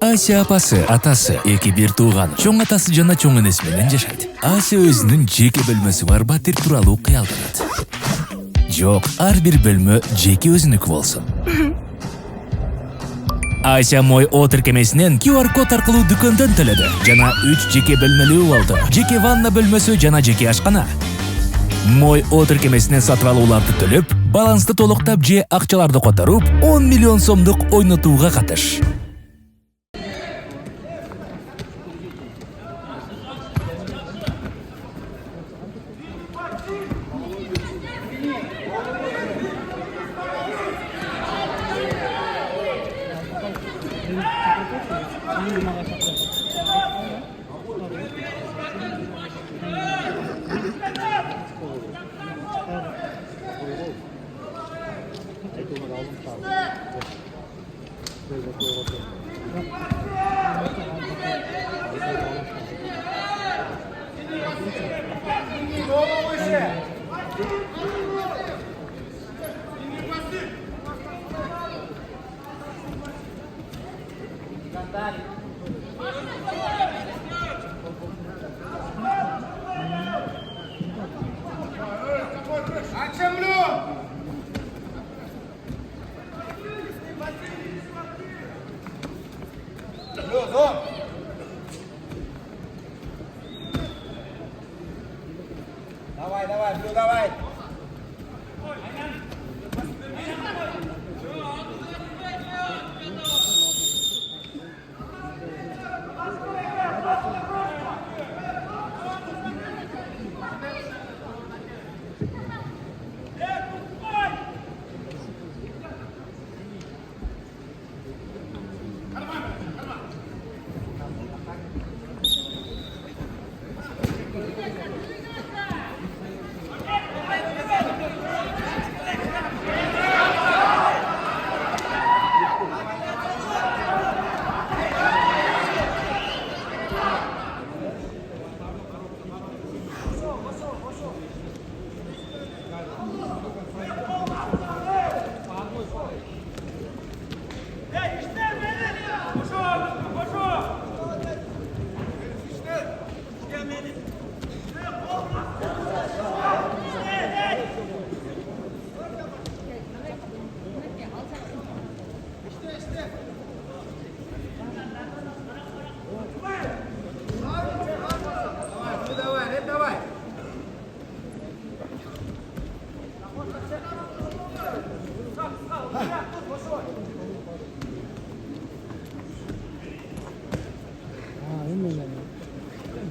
Ася апасы, атасы, эки бир тууган, чоң атасы жана чоң энеси менен жашайт. Ася өзүнүн жеке бөлмөсү бар батир тууралуу кыялданат. Жок, ар бир бөлмө жеке өзүнүкү болсун. Ася мой о тиркемесинен QR код аркылуу дүкөндөн төлөдү жана 3 жеке бөлмөлүү болду. Жеке ванна бөлмөсү жана жеке ашкана. Мой о тиркемесинен сатып алууларды төлөп, балансты толуктап же акчаларды которуп, 10 миллион сомдук ойнотууга катыш. Давай.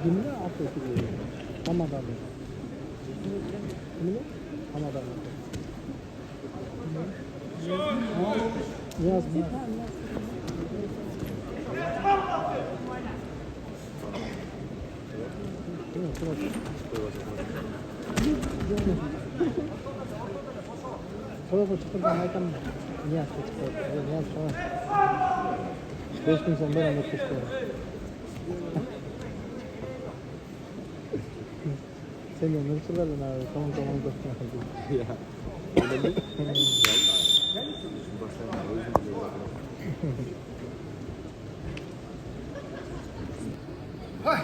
Günde at ötürüyor. Hamadan. Kimi? Hamadan. Yaz mı? Sonra çıkırdan aytan mı? Niye çıkıyor? Niye sonra? 5 gün sonra ben çıkıyor. Sen de nasıl verdin abi? Tamam dostum. Ya. Öyle mi? Hay.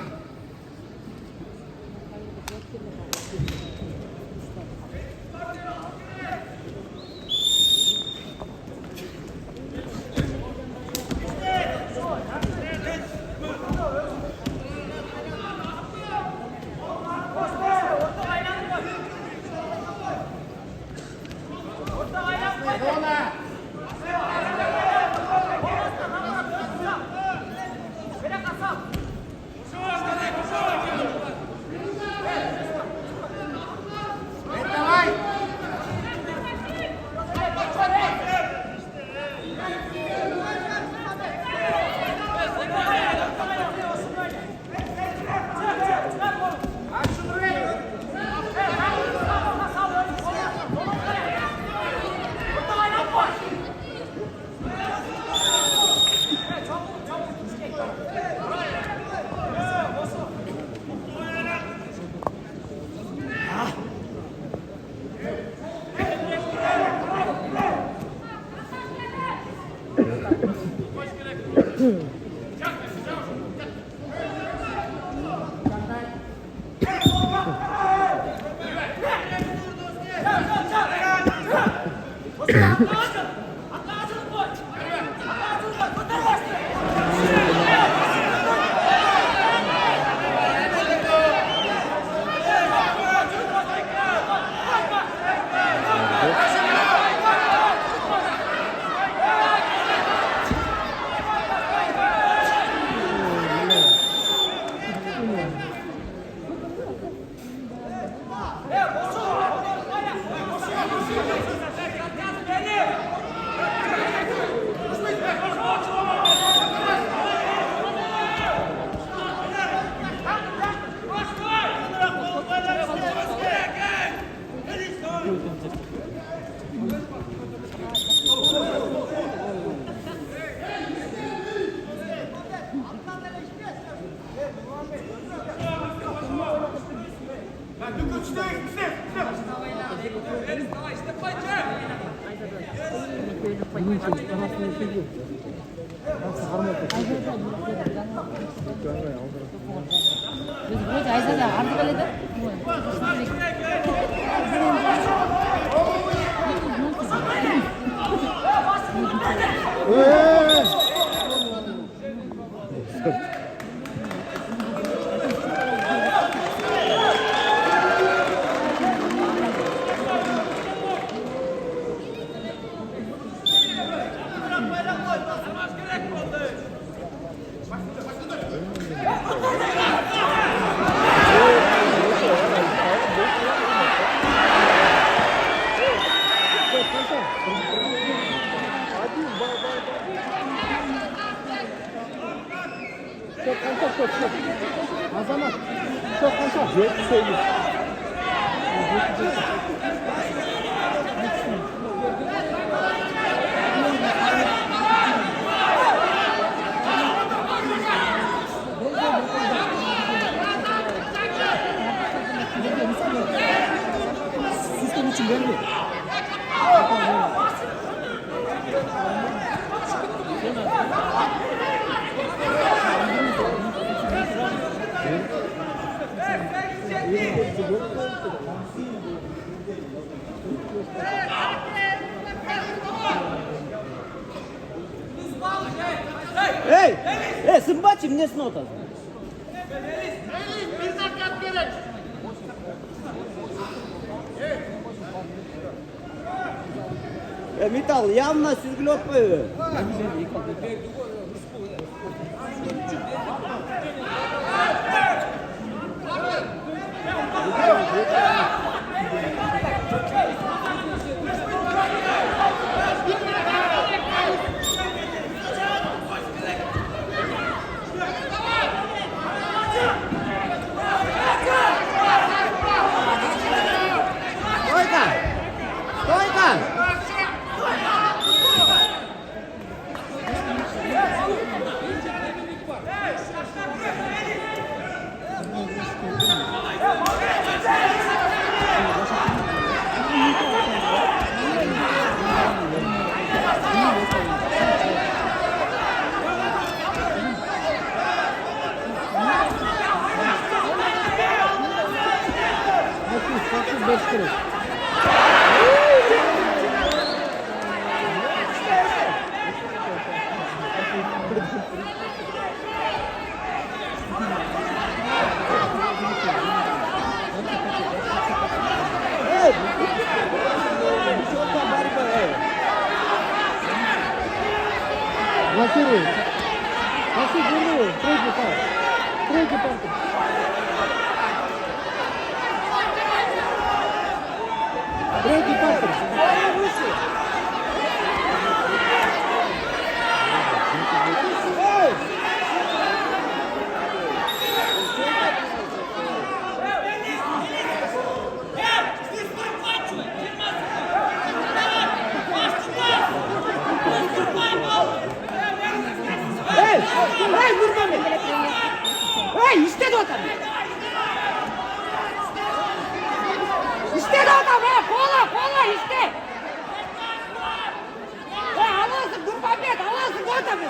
Azamat. Çok kanka. Yok söyleyeyim. Sistem için gelmiyor. Ej, сын бачи, мне снота. Металл, явно сюрглёпы. Блокируй. Пошли, длинную. Третий пар. Третий пар. Третий пар. Эй, вурма бе. Эй, иштеди атам. Иштеди атам, кола, иште. Эй, аласың, Нурмамбет, аласың, атам.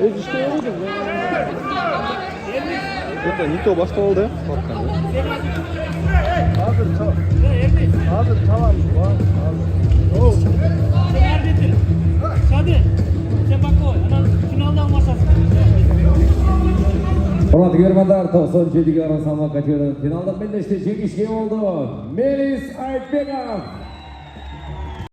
Öz işte öyleydim. Это не то başka oldu ya. Hazır tamam. Hadi. Sen bak o. Finaldan masası. Hurmatli ko'rmanlar, 97 kg salmoq kategoriyasida finalda bellashdi, jengishga oldi. Melis Aytbekov